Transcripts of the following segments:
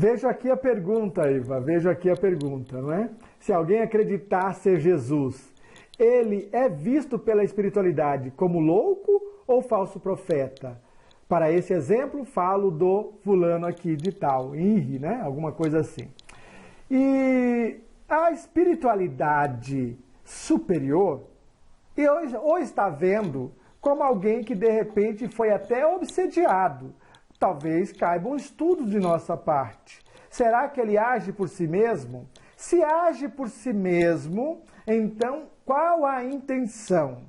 Vejo aqui a pergunta, Iva, vejo aqui a pergunta, não é? Se alguém acreditar ser Jesus, ele é visto pela espiritualidade como louco ou falso profeta? Para esse exemplo, falo do fulano aqui de tal, Henri, né? Alguma coisa assim. E a espiritualidade superior, ou está vendo como alguém que de repente foi até obsediado. Talvez caiba um estudo de nossa parte. Será que ele age por si mesmo? Se age por si mesmo, então qual a intenção?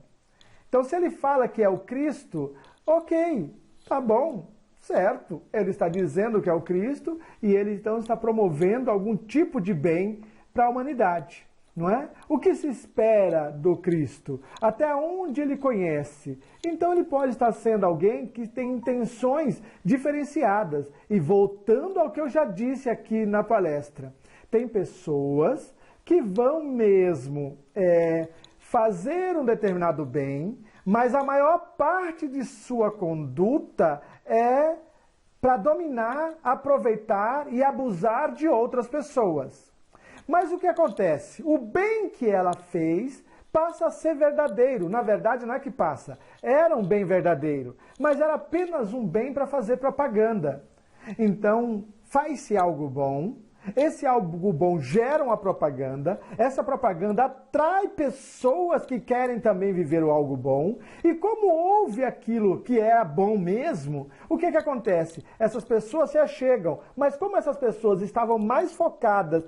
Então se ele fala que é o Cristo, ok, tá bom, certo. Ele está dizendo que é o Cristo e ele então está promovendo algum tipo de bem para a humanidade. Não é? O que se espera do Cristo? Até onde ele conhece? Então ele pode estar sendo alguém que tem intenções diferenciadas. E voltando ao que eu já disse aqui na palestra, tem pessoas que vão mesmo fazer um determinado bem, mas a maior parte de sua conduta é para dominar, aproveitar e abusar de outras pessoas. Mas o que acontece? O bem que ela fez passa a ser verdadeiro. Na verdade, não é que passa. Era um bem verdadeiro, mas era apenas um bem para fazer propaganda. Então, faz-se algo bom. Esse algo bom gera uma propaganda, essa propaganda atrai pessoas que querem também viver o algo bom, e como houve aquilo que era bom mesmo, o que acontece? Essas pessoas se achegam, mas como essas pessoas estavam mais focadas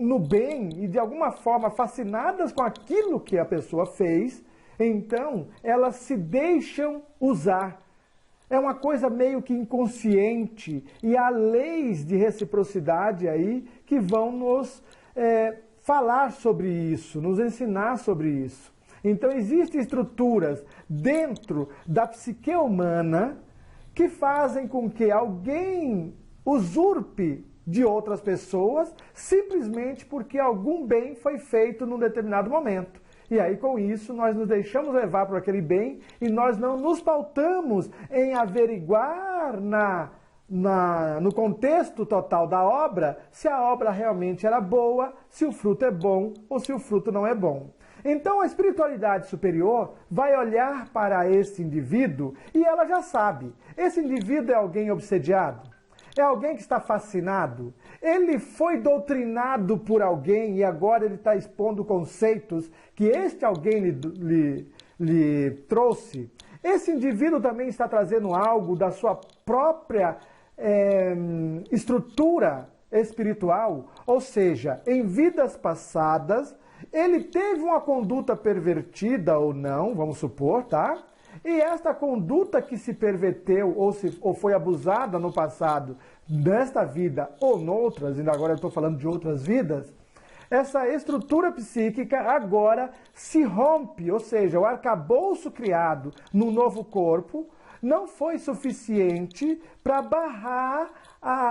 no bem e de alguma forma fascinadas com aquilo que a pessoa fez, então elas se deixam usar. É uma coisa meio que inconsciente e há leis de reciprocidade aí que vão nos falar sobre isso, nos ensinar sobre isso. Então existem estruturas dentro da psique humana que fazem com que alguém usurpe de outras pessoas simplesmente porque algum bem foi feito num determinado momento. E aí, com isso, nós nos deixamos levar por aquele bem e nós não nos pautamos em averiguar no contexto total da obra se a obra realmente era boa, se o fruto é bom ou se o fruto não é bom. Então, a espiritualidade superior vai olhar para esse indivíduo e ela já sabe. Esse indivíduo é alguém obsediado? É alguém que está fascinado? Ele foi doutrinado por alguém e agora ele está expondo conceitos que este alguém lhe trouxe? Esse indivíduo também está trazendo algo da sua própria estrutura espiritual? Ou seja, em vidas passadas, ele teve uma conduta pervertida ou não, vamos supor, tá? E esta conduta que se perverteu ou foi abusada no passado, nesta vida ou noutras, e agora eu estou falando de outras vidas, essa estrutura psíquica agora se rompe, ou seja, o arcabouço criado no novo corpo não foi suficiente para barrar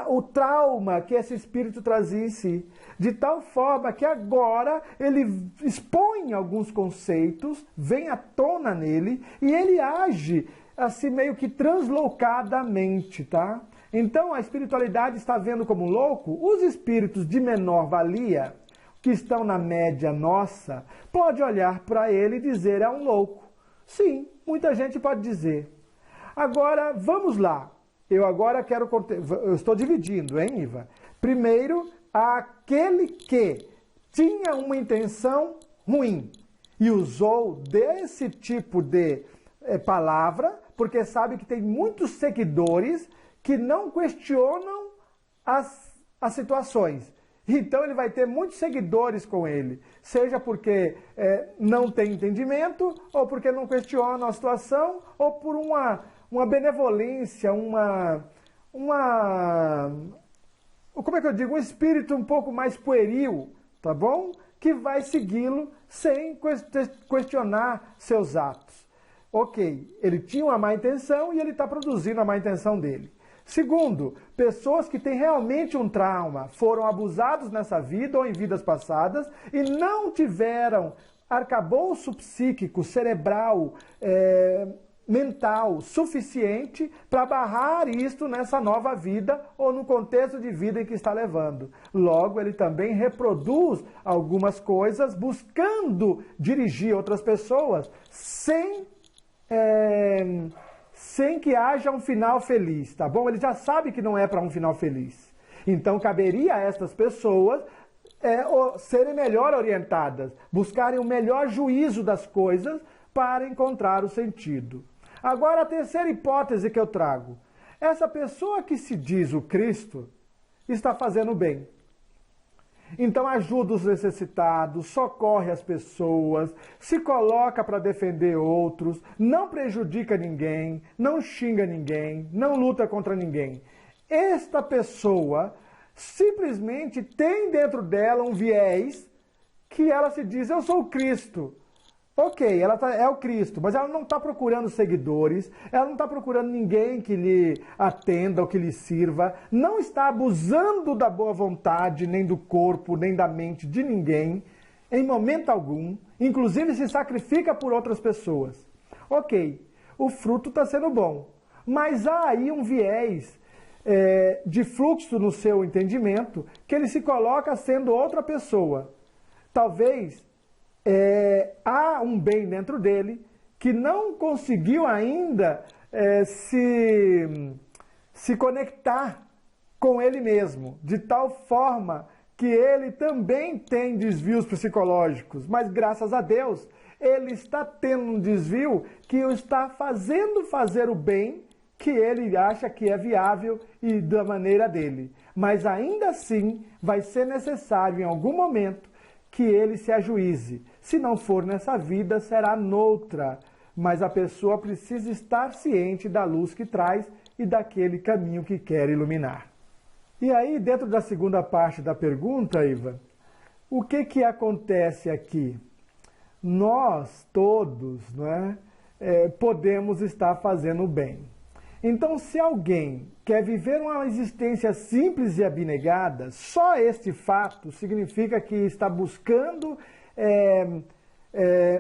o trauma que esse espírito trazia em si. De tal forma que agora ele expõe alguns conceitos, vem à tona nele e ele age assim meio que translocadamente, tá? Então a espiritualidade está vendo como louco os espíritos de menor valia, que estão na média nossa, pode olhar para ele e dizer é um louco. Sim, muita gente pode dizer. Agora, vamos lá. Eu estou dividindo, hein, Iva? Primeiro, aquele que tinha uma intenção ruim e usou desse tipo de palavra, porque sabe que tem muitos seguidores que não questionam as situações. Então ele vai ter muitos seguidores com ele, seja porque não tem entendimento, ou porque não questiona a situação, ou por uma benevolência, como é que eu digo? Um espírito um pouco mais pueril, tá bom? Que vai segui-lo sem questionar seus atos. Ok, ele tinha uma má intenção e ele está produzindo a má intenção dele. Segundo, pessoas que têm realmente um trauma, foram abusados nessa vida ou em vidas passadas e não tiveram arcabouço psíquico, cerebral, mental suficiente para barrar isto nessa nova vida ou no contexto de vida em que está levando. Logo, ele também reproduz algumas coisas buscando dirigir outras pessoas sem que haja um final feliz, tá bom? Ele já sabe que não é para um final feliz. Então, caberia a estas pessoas serem melhor orientadas, buscarem o melhor juízo das coisas para encontrar o sentido. Agora, a terceira hipótese que eu trago. Essa pessoa que se diz o Cristo está fazendo bem. Então ajuda os necessitados, socorre as pessoas, se coloca para defender outros, não prejudica ninguém, não xinga ninguém, não luta contra ninguém. Esta pessoa simplesmente tem dentro dela um viés que ela se diz, eu sou o Cristo. Ok, ela é o Cristo, mas ela não está procurando seguidores, ela não está procurando ninguém que lhe atenda ou que lhe sirva, não está abusando da boa vontade, nem do corpo, nem da mente de ninguém, em momento algum, inclusive se sacrifica por outras pessoas. Ok, o fruto está sendo bom, mas há aí um viés de fluxo no seu entendimento que ele se coloca sendo outra pessoa. Talvez há um bem dentro dele que não conseguiu ainda se conectar com ele mesmo, de tal forma que ele também tem desvios psicológicos, mas graças a Deus ele está tendo um desvio que o está fazendo fazer o bem que ele acha que é viável e da maneira dele. Mas ainda assim vai ser necessário em algum momento que ele se ajuize. Se não for nessa vida, será noutra. Mas a pessoa precisa estar ciente da luz que traz e daquele caminho que quer iluminar. E aí, dentro da segunda parte da pergunta, Iva, o que acontece aqui? Nós todos, podemos estar fazendo o bem. Então, se alguém quer viver uma existência simples e abnegada, só este fato significa que está buscando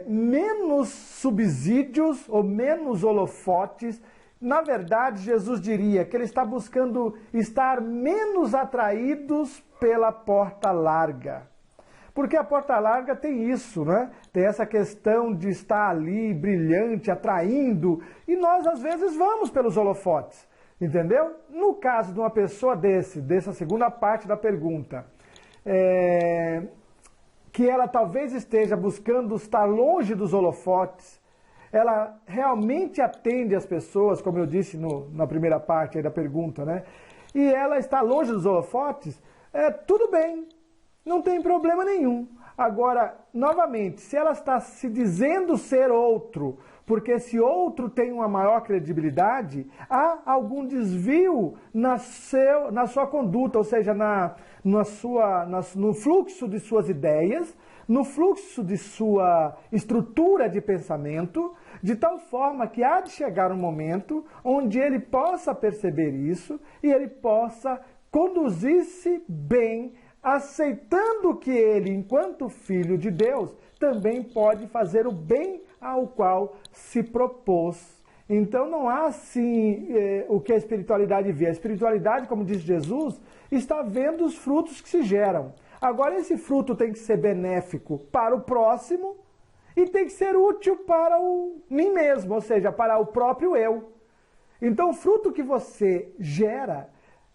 menos subsídios ou menos holofotes. Na verdade, Jesus diria que ele está buscando estar menos atraídos pela porta larga. Porque a porta larga tem isso, Tem essa questão de estar ali brilhante, atraindo, e nós às vezes vamos pelos holofotes, entendeu? No caso de uma pessoa dessa segunda parte da pergunta, que ela talvez esteja buscando estar longe dos holofotes, ela realmente atende as pessoas, como eu disse na primeira parte aí da pergunta, E ela está longe dos holofotes, tudo bem. Não tem problema nenhum. Agora, novamente, se ela está se dizendo ser outro, porque esse outro tem uma maior credibilidade, há algum desvio na sua conduta, ou seja, no fluxo de suas ideias, no fluxo de sua estrutura de pensamento, de tal forma que há de chegar um momento onde ele possa perceber isso e ele possa conduzir-se bem, aceitando que ele, enquanto filho de Deus, também pode fazer o bem ao qual se propôs. Então não há assim o que a espiritualidade vê. A espiritualidade, como diz Jesus, está vendo os frutos que se geram. Agora esse fruto tem que ser benéfico para o próximo e tem que ser útil para mim mesmo, ou seja, para o próprio eu. Então o fruto que você gera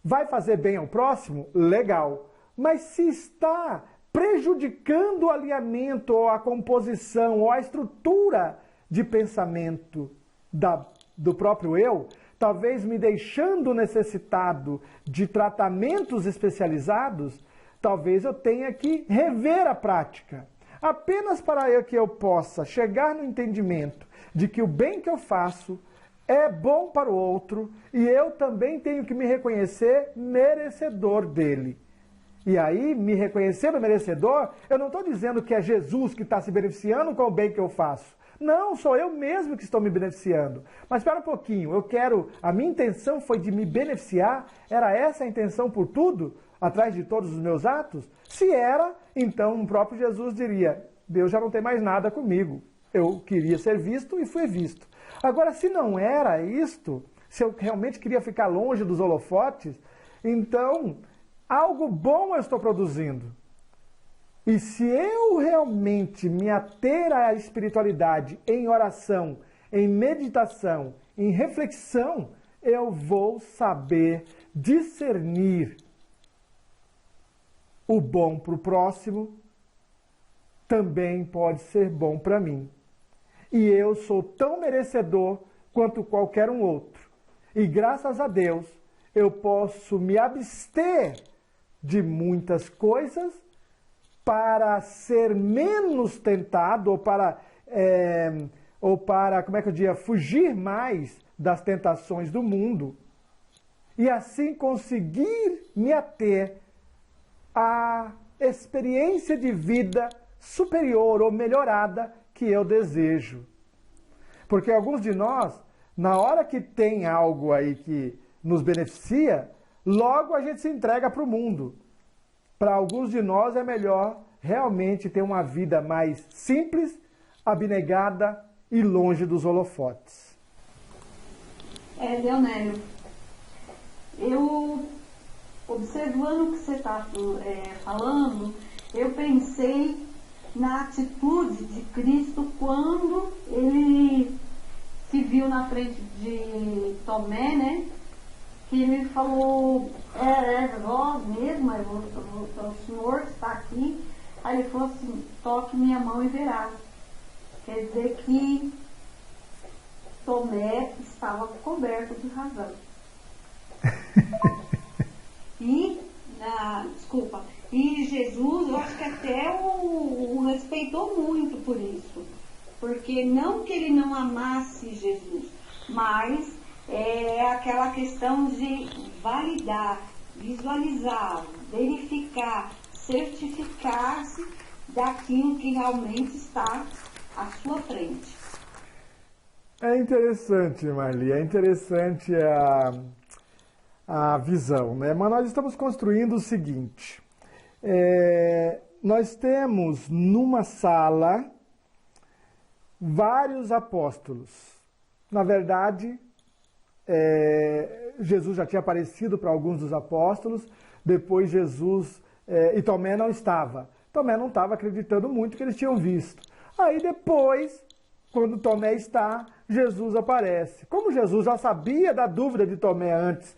vai fazer bem ao próximo? Legal. Mas se está prejudicando o alinhamento, ou a composição, ou a estrutura de pensamento do próprio eu, talvez me deixando necessitado de tratamentos especializados, talvez eu tenha que rever a prática. Apenas para que eu possa chegar no entendimento de que o bem que eu faço é bom para o outro e eu também tenho que me reconhecer merecedor dele. E aí, me reconhecendo merecedor, eu não estou dizendo que é Jesus que está se beneficiando com o bem que eu faço. Não, sou eu mesmo que estou me beneficiando. Mas espera um pouquinho, a minha intenção foi de me beneficiar? Era essa a intenção por tudo? Atrás de todos os meus atos? Se era, então o próprio Jesus diria, Deus já não tem mais nada comigo. Eu queria ser visto e fui visto. Agora, se não era isto, se eu realmente queria ficar longe dos holofotes, então algo bom eu estou produzindo. E se eu realmente me ater à espiritualidade em oração, em meditação, em reflexão, eu vou saber discernir o bom para o próximo, também pode ser bom para mim. E eu sou tão merecedor quanto qualquer um outro. E graças a Deus, eu posso me abster de muitas coisas para ser menos tentado ou para como é que eu diria, fugir mais das tentações do mundo e assim conseguir me ater à experiência de vida superior ou melhorada que eu desejo. Porque alguns de nós, na hora que tem algo aí que nos beneficia, logo a gente se entrega para o mundo. Para alguns de nós é melhor realmente ter uma vida mais simples, abnegada e longe dos holofotes. Leonélio, eu, observando o que você está falando, eu pensei na atitude de Cristo quando ele se viu na frente de Tomé, né? Que ele falou, nós mesmo, o Senhor está aqui. Aí ele falou assim, toque minha mão e verá. Quer dizer que Tomé estava coberto de razão. E Jesus, eu acho que até o respeitou muito por isso. Porque não que ele não amasse Jesus, mas é aquela questão de validar, visualizar, verificar, certificar-se daquilo que realmente está à sua frente. É interessante, Marli, é interessante a visão, né? Mas nós estamos construindo o seguinte, nós temos numa sala vários apóstolos. Na verdade, Jesus já tinha aparecido para alguns dos apóstolos, depois Jesus, e Tomé não estava. Tomé não estava acreditando muito que eles tinham visto. Aí depois, quando Tomé está, Jesus aparece. Como Jesus já sabia da dúvida de Tomé antes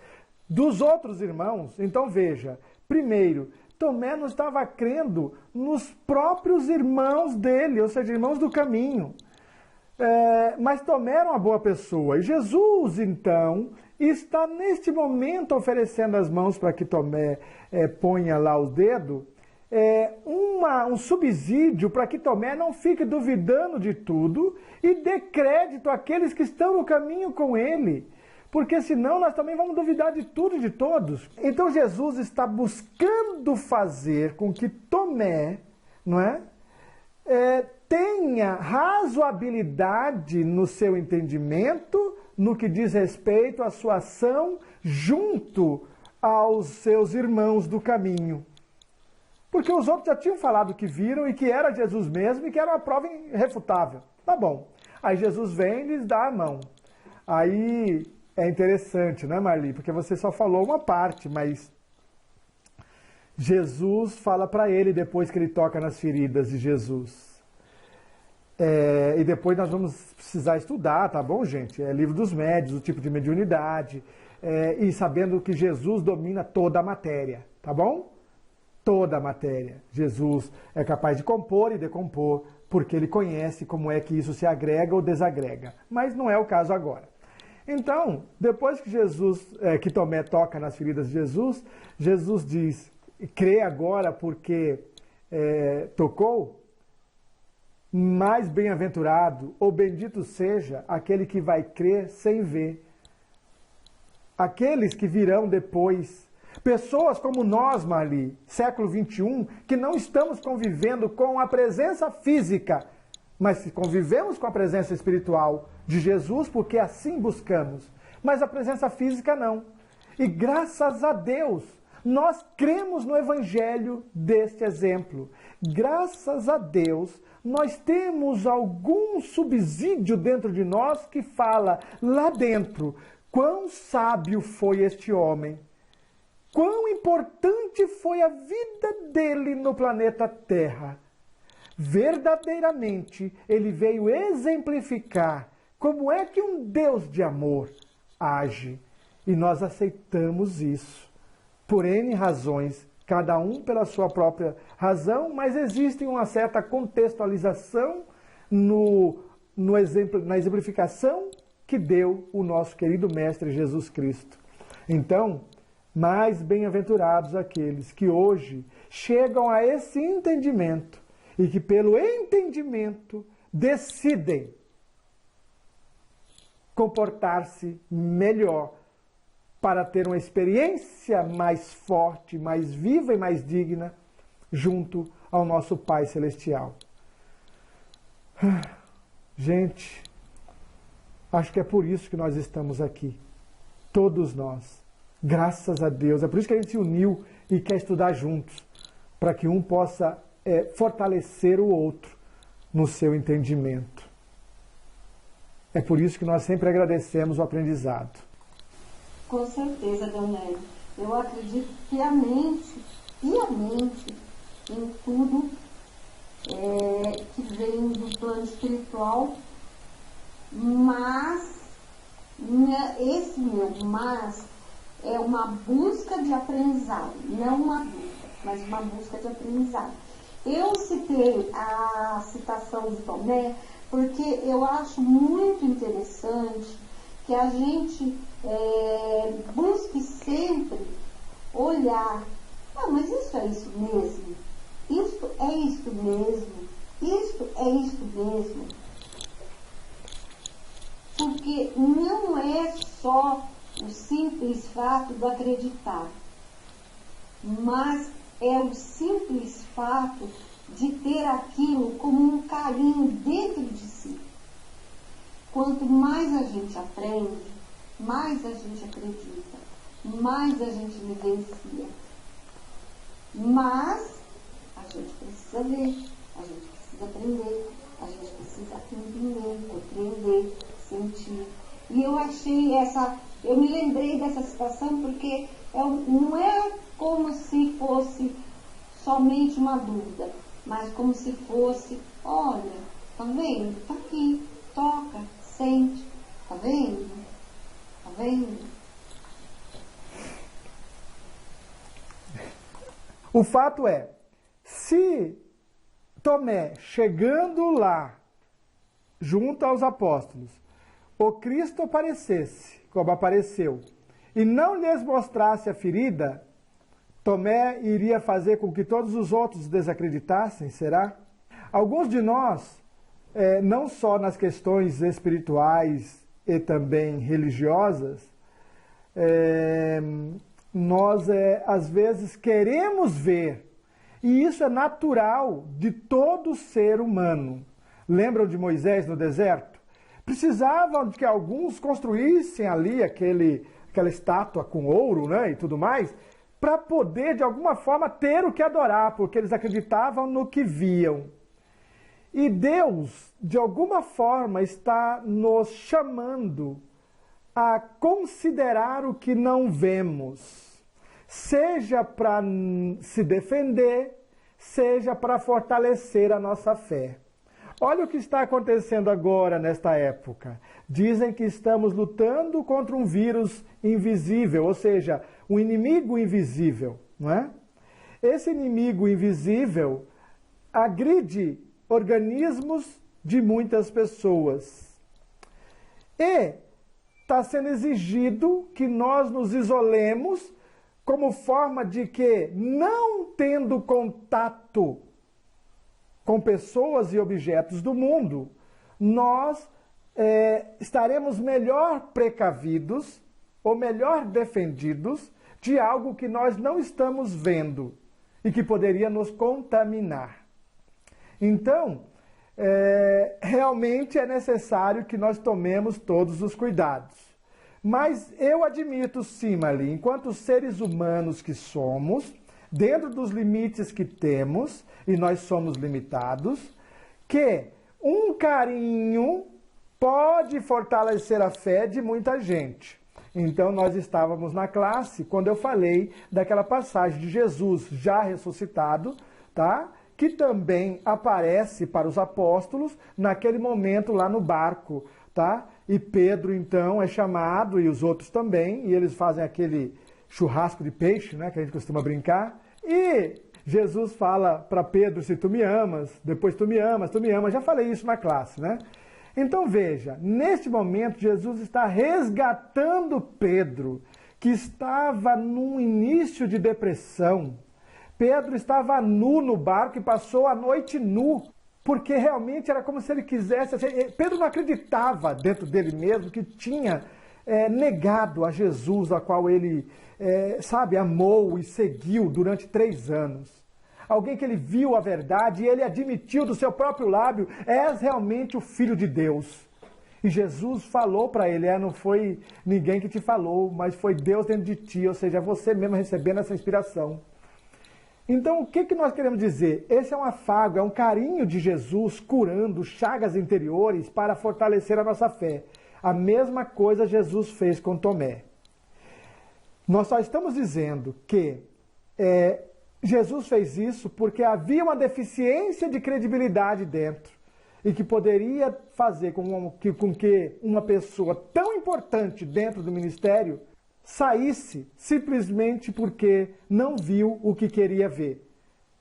dos outros irmãos, então veja, primeiro, Tomé não estava crendo nos próprios irmãos dele, ou seja, irmãos do caminho. Mas Tomé era uma boa pessoa. E Jesus, então, está neste momento oferecendo as mãos para que Tomé ponha lá os dedos, um subsídio para que Tomé não fique duvidando de tudo e dê crédito àqueles que estão no caminho com ele. Porque senão nós também vamos duvidar de tudo e de todos. Então Jesus está buscando fazer com que Tomé, não é? Tenha razoabilidade no seu entendimento, no que diz respeito à sua ação junto aos seus irmãos do caminho. Porque os outros já tinham falado que viram e que era Jesus mesmo e que era uma prova irrefutável. Tá bom. Aí Jesus vem e lhes dá a mão. Aí é interessante, né, Marli? Porque você só falou uma parte, mas Jesus fala para ele depois que ele toca nas feridas de Jesus. E depois nós vamos precisar estudar, tá bom, gente? Livro dos médios, o tipo de mediunidade, e sabendo que Jesus domina toda a matéria, tá bom? Toda a matéria. Jesus é capaz de compor e decompor, porque ele conhece como é que isso se agrega ou desagrega. Mas não é o caso agora. Então, depois que Tomé toca nas feridas de Jesus, Jesus diz, crê agora porque tocou? Mais bem-aventurado ou bendito seja aquele que vai crer sem ver. Aqueles que virão depois. Pessoas como nós, Marli, século XXI, que não estamos convivendo com a presença física, mas convivemos com a presença espiritual de Jesus, porque assim buscamos. Mas a presença física não. E graças a Deus, Nós cremos no Evangelho deste exemplo. Graças a Deus, nós temos algum subsídio dentro de nós que fala lá dentro quão sábio foi este homem, quão importante foi a vida dele no planeta Terra. Verdadeiramente, ele veio exemplificar como é que um Deus de amor age. E nós aceitamos isso, por N razões, cada um pela sua própria razão, mas existe uma certa contextualização na exemplificação que deu o nosso querido Mestre Jesus Cristo. Então, mais bem-aventurados aqueles que hoje chegam a esse entendimento e que pelo entendimento decidem comportar-se melhor para ter uma experiência mais forte, mais viva e mais digna junto ao nosso Pai Celestial. Gente, acho que é por isso que nós estamos aqui. Todos nós. Graças a Deus. É por isso que a gente se uniu e quer estudar juntos. Para que um possa fortalecer o outro no seu entendimento. É por isso que nós sempre agradecemos o aprendizado. Com certeza, Leonel. Eu acredito piamente em tudo que vem do plano espiritual, mas esse meu mas é uma busca de aprendizado, não uma dúvida, mas uma busca de aprendizado. Eu citei a citação de Tomé porque eu acho muito interessante que a gente busque sempre olhar, mas isso é isso mesmo? Isto é isto mesmo? Isto é isto mesmo? Porque não é só o simples fato do acreditar, mas é o simples fato de ter aquilo como um carinho dentro de si. Quanto mais a gente aprende, mais a gente acredita, mais a gente vivencia. Mas a gente precisa ler, a gente precisa aprender, a gente precisa entender, compreender, sentir. E eu me lembrei dessa situação porque não é como se fosse somente uma dúvida, mas como se fosse, olha, tá vendo? Tá aqui, toca, sente, tá vendo? Tá vendo? O fato é, se Tomé, chegando lá, junto aos apóstolos, o Cristo aparecesse, como apareceu, e não lhes mostrasse a ferida, Tomé iria fazer com que todos os outros desacreditassem, será? Alguns de nós, não só nas questões espirituais e também religiosas, nós às vezes queremos ver, e isso é natural de todo ser humano. Lembram de Moisés no deserto? Precisavam de que alguns construíssem ali aquela estátua com ouro, né, e tudo mais, para poder de alguma forma ter o que adorar, porque eles acreditavam no que viam. E Deus, de alguma forma, está nos chamando a considerar o que não vemos, seja para se defender, seja para fortalecer a nossa fé. Olha o que está acontecendo agora nesta época. Dizem que estamos lutando contra um vírus invisível, ou seja, um inimigo invisível, não é? Esse inimigo invisível agride organismos de muitas pessoas. E está sendo exigido que nós nos isolemos como forma de que, não tendo contato com pessoas e objetos do mundo, nós estaremos melhor precavidos ou melhor defendidos de algo que nós não estamos vendo e que poderia nos contaminar. Então, realmente é necessário que nós tomemos todos os cuidados. Mas eu admito sim, Marli, enquanto seres humanos que somos, dentro dos limites que temos, e nós somos limitados, que um carinho pode fortalecer a fé de muita gente. Então nós estávamos na classe quando eu falei daquela passagem de Jesus já ressuscitado, tá? Que também aparece para os apóstolos naquele momento lá no barco, tá? E Pedro então é chamado, e os outros também, e eles fazem aquele churrasco de peixe, né, que a gente costuma brincar, e Jesus fala para Pedro, se tu me amas, depois tu me amas, já falei isso na classe, né? Então veja, neste momento Jesus está resgatando Pedro, que estava num início de depressão. Pedro estava nu no barco e passou a noite nu, porque realmente era como se ele quisesse... Pedro não acreditava dentro dele mesmo que tinha negado a Jesus, a qual ele, amou e seguiu durante 3 anos. Alguém que ele viu a verdade e ele admitiu do seu próprio lábio, és realmente o Filho de Deus. E Jesus falou para ele, não foi ninguém que te falou, mas foi Deus dentro de ti, ou seja, você mesmo recebendo essa inspiração. Então, o que nós queremos dizer? Esse é um afago, é um carinho de Jesus curando chagas interiores para fortalecer a nossa fé. A mesma coisa Jesus fez com Tomé. Nós só estamos dizendo que Jesus fez isso porque havia uma deficiência de credibilidade dentro e que poderia fazer com que uma pessoa tão importante dentro do ministério saísse simplesmente porque não viu o que queria ver.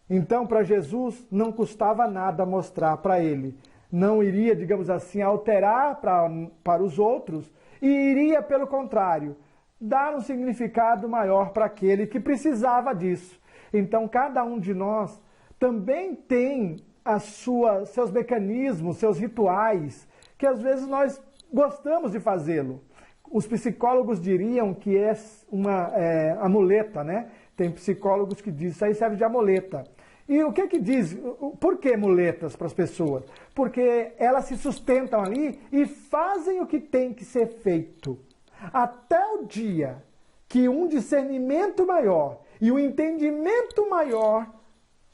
Então, para Jesus, não custava nada mostrar para ele. Não iria, digamos assim, alterar para os outros e iria, pelo contrário, dar um significado maior para aquele que precisava disso. Então, cada um de nós também tem seus mecanismos, seus rituais, que às vezes nós gostamos de fazê-lo. Os psicólogos diriam que é uma amuleta, né? Tem psicólogos que dizem que isso aí serve de amuleta. E o que diz? Por que muletas para as pessoas? Porque elas se sustentam ali e fazem o que tem que ser feito. Até o dia que um discernimento maior e um entendimento maior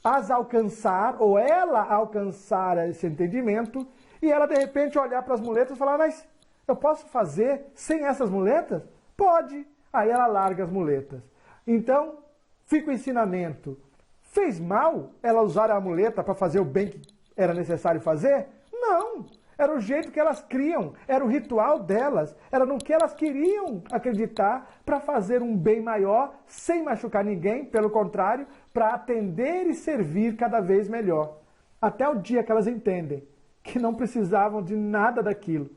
as alcançar, ou ela alcançar esse entendimento, e ela de repente olhar para as muletas e falar, mas eu posso fazer sem essas muletas? Pode. Aí ela larga as muletas. Então, fica o ensinamento. Fez mal ela usar a muleta para fazer o bem que era necessário fazer? Não. Era o jeito que elas criam, era o ritual delas, era no que elas queriam acreditar para fazer um bem maior, sem machucar ninguém, pelo contrário, para atender e servir cada vez melhor. Até o dia que elas entendem que não precisavam de nada daquilo,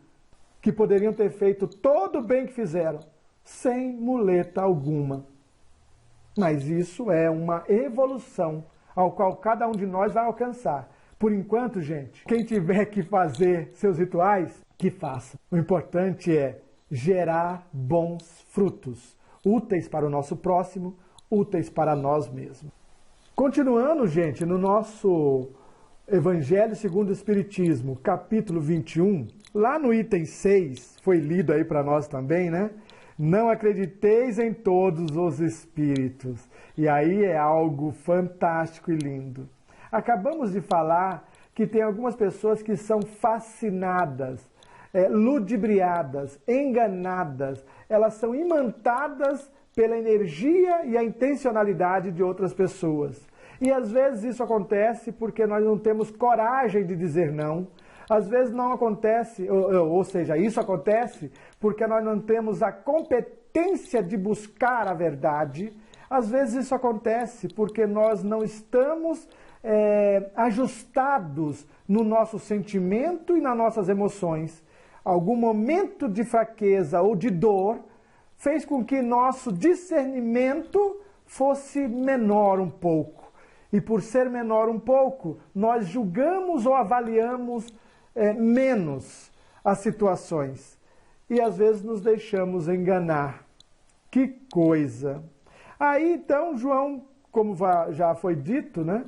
que poderiam ter feito todo o bem que fizeram, sem muleta alguma. Mas isso é uma evolução ao qual cada um de nós vai alcançar. Por enquanto, gente, quem tiver que fazer seus rituais, que faça. O importante é gerar bons frutos, úteis para o nosso próximo, úteis para nós mesmos. Continuando, gente, no nosso Evangelho segundo o Espiritismo, capítulo 21, lá no item 6, foi lido aí para nós também, né? Não acrediteis em todos os espíritos. E aí é algo fantástico e lindo. Acabamos de falar que tem algumas pessoas que são fascinadas, ludibriadas, enganadas. Elas são imantadas pela energia e a intencionalidade de outras pessoas. E às vezes isso acontece porque nós não temos coragem de dizer não. Às vezes não acontece, ou seja, isso acontece porque nós não temos a competência de buscar a verdade. Às vezes isso acontece porque nós não estamos ajustados no nosso sentimento e nas nossas emoções. Algum momento de fraqueza ou de dor fez com que nosso discernimento fosse menor um pouco. E por ser menor um pouco, nós julgamos ou avaliamos menos as situações. E às vezes nos deixamos enganar. Que coisa! Aí então, João, como já foi dito, né?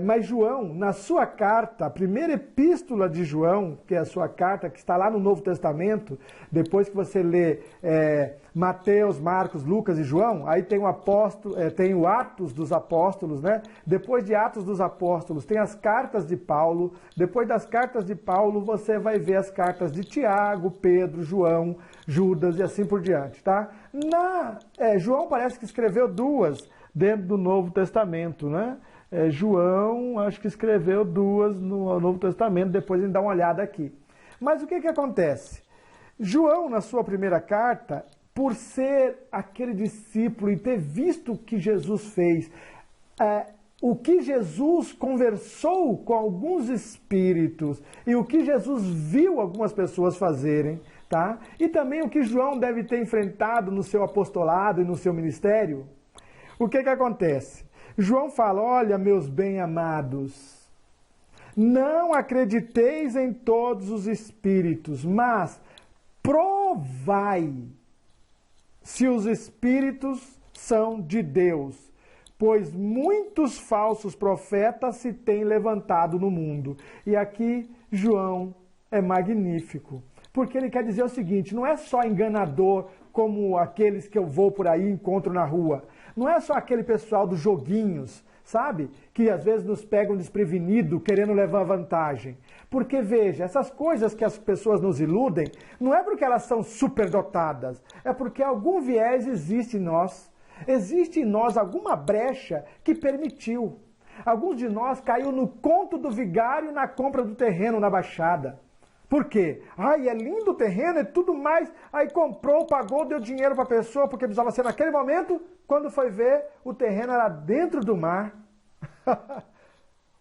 Mas João, na sua carta, a primeira epístola de João, que é a sua carta, que está lá no Novo Testamento, depois que você lê Mateus, Marcos, Lucas e João, aí tem tem o Atos dos Apóstolos, né? Depois de Atos dos Apóstolos tem as cartas de Paulo, depois das cartas de Paulo você vai ver as cartas de Tiago, Pedro, João, Judas e assim por diante, tá? João parece que escreveu 2 dentro do Novo Testamento, né? João, acho que escreveu 2 no Novo Testamento, depois a gente dá uma olhada aqui. Mas o que acontece? João, na sua primeira carta, por ser aquele discípulo e ter visto o que Jesus fez, o que Jesus conversou com alguns espíritos e o que Jesus viu algumas pessoas fazerem, tá? E também o que João deve ter enfrentado no seu apostolado e no seu ministério, o que acontece? João fala, olha, meus bem-amados, não acrediteis em todos os espíritos, mas provai se os espíritos são de Deus, pois muitos falsos profetas se têm levantado no mundo. E aqui João é magnífico, porque ele quer dizer o seguinte, não é só enganador como aqueles que eu vou por aí e encontro na rua. Não é só aquele pessoal dos joguinhos, sabe? Que às vezes nos pegam desprevenido querendo levar vantagem. Porque veja, essas coisas que as pessoas nos iludem, não é porque elas são superdotadas, é porque algum viés existe em nós. Existe em nós alguma brecha que permitiu. Alguns de nós caiu no conto do vigário na compra do terreno na Baixada. Por quê? Ai, é lindo o terreno e tudo mais. Aí comprou, pagou, deu dinheiro para a pessoa porque precisava ser naquele momento. Quando foi ver, o terreno era dentro do mar.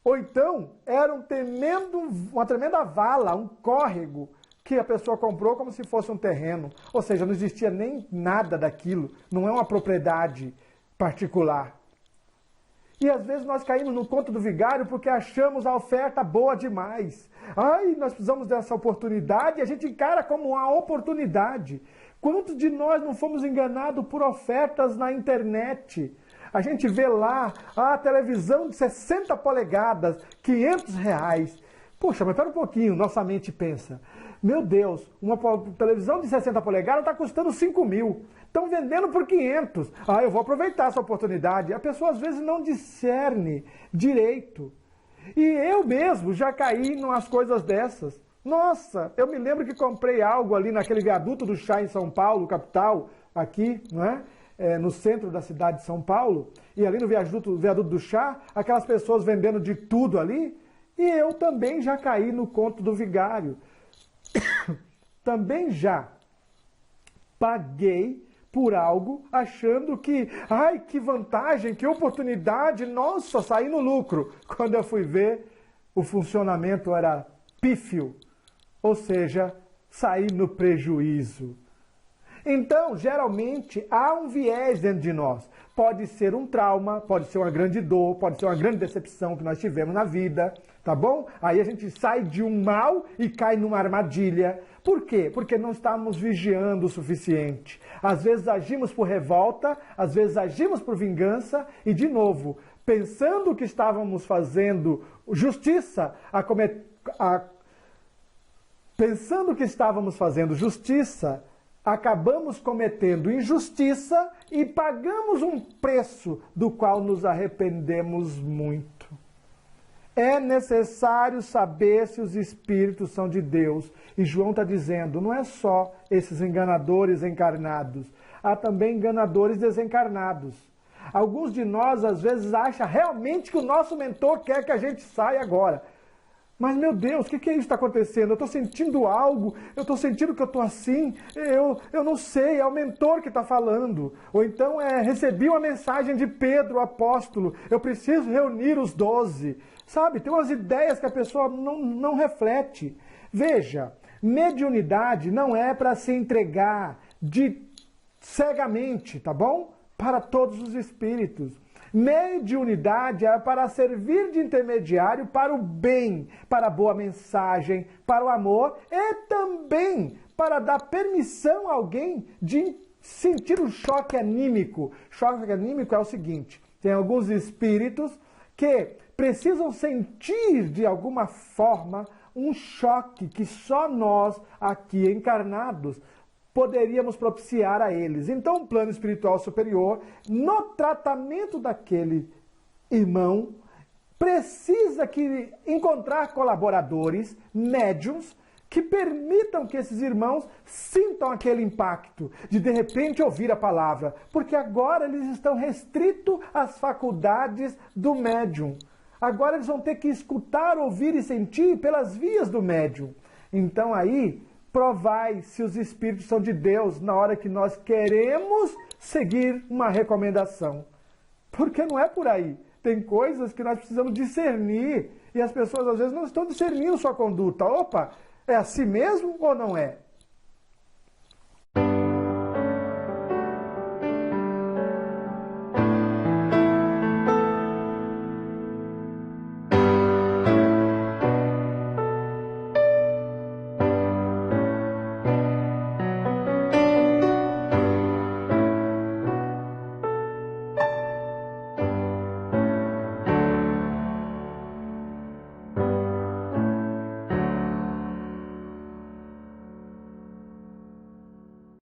Ou então, era uma tremenda vala, um córrego, que a pessoa comprou como se fosse um terreno. Ou seja, não existia nem nada daquilo. Não é uma propriedade particular. E às vezes nós caímos no conto do vigário porque achamos a oferta boa demais. Ai, nós precisamos dessa oportunidade e a gente encara como uma oportunidade. Quantos de nós não fomos enganados por ofertas na internet? A gente vê lá a televisão de 60 polegadas, R$500. Poxa, mas espera um pouquinho, nossa mente pensa. Meu Deus, uma televisão de 60 polegadas está custando 5 mil. Estão vendendo por 500. Ah, eu vou aproveitar essa oportunidade. A pessoa às vezes não discerne direito. E eu mesmo já caí em umas coisas dessas. Nossa, eu me lembro que comprei algo ali naquele viaduto do chá em São Paulo, capital, aqui, não é? No centro da cidade de São Paulo. E ali no viaduto do chá, aquelas pessoas vendendo de tudo ali. E eu também já caí no conto do vigário. Também já paguei por algo achando que, ai, que vantagem, que oportunidade, nossa, saí no lucro. Quando eu fui ver, o funcionamento era pífio, ou seja, saí no prejuízo. Então, geralmente, há um viés dentro de nós. Pode ser um trauma, pode ser uma grande dor, pode ser uma grande decepção que nós tivemos na vida, tá bom? Aí a gente sai de um mal e cai numa armadilha. Por quê? Porque não estamos vigiando o suficiente. Às vezes agimos por revolta, às vezes agimos por vingança e, de novo, pensando que estávamos fazendo justiça, pensando que estávamos fazendo justiça, acabamos cometendo injustiça e pagamos um preço do qual nos arrependemos muito. É necessário saber se os espíritos são de Deus. E João está dizendo, não é só esses enganadores encarnados, há também enganadores desencarnados. Alguns de nós, às vezes, acham realmente que o nosso mentor quer que a gente saia agora. Mas, meu Deus, o que é isso que está acontecendo? Eu estou sentindo algo, eu estou sentindo que eu estou assim, eu não sei, é o mentor que está falando. Ou então, recebi uma mensagem de Pedro, o apóstolo, eu preciso reunir os 12. Sabe, tem umas ideias que a pessoa não reflete. Veja, mediunidade não é para se entregar cegamente, tá bom? Para todos os espíritos. Mediunidade é para servir de intermediário para o bem, para a boa mensagem, para o amor e também para dar permissão a alguém de sentir um choque anímico. Choque anímico é o seguinte, tem alguns espíritos que precisam sentir de alguma forma um choque que só nós aqui encarnados poderíamos propiciar a eles. Então, um plano espiritual superior, no tratamento daquele irmão, precisa encontrar colaboradores, médiums, que permitam que esses irmãos sintam aquele impacto de repente ouvir a palavra, porque agora eles estão restritos às faculdades do médium. Agora eles vão ter que escutar, ouvir e sentir pelas vias do médium. Então aí, provai se os espíritos são de Deus na hora que nós queremos seguir uma recomendação. Porque não é por aí. Tem coisas que nós precisamos discernir e as pessoas às vezes não estão discernindo sua conduta. Opa, é assim mesmo ou não é?